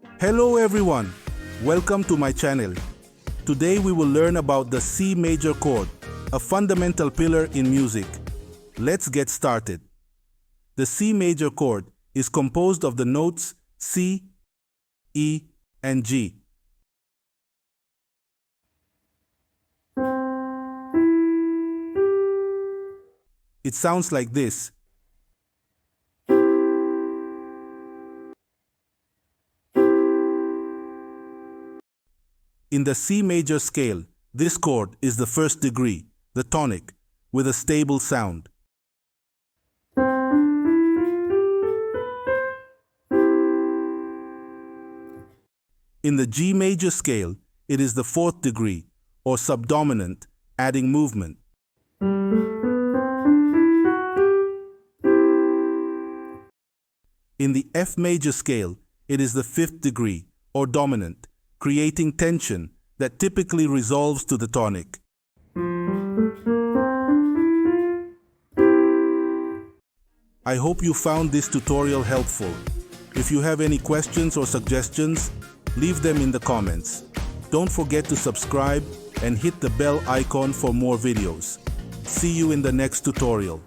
Hello everyone, welcome to my channel. Today we will learn about the C major chord, a fundamental pillar in music. Let's get started. The C major chord is composed of the notes C, E, and G. It sounds like this. In the C major scale, this chord is the first degree, the tonic, with a stable sound. In the G major scale, it is the fourth degree, or subdominant, adding movement. In the F major scale, it is the fifth degree, or dominant, creating tension that typically resolves to the tonic. I hope you found this tutorial helpful. If you have any questions or suggestions, leave them in the comments. Don't forget to subscribe and hit the bell icon for more videos. See you in the next tutorial.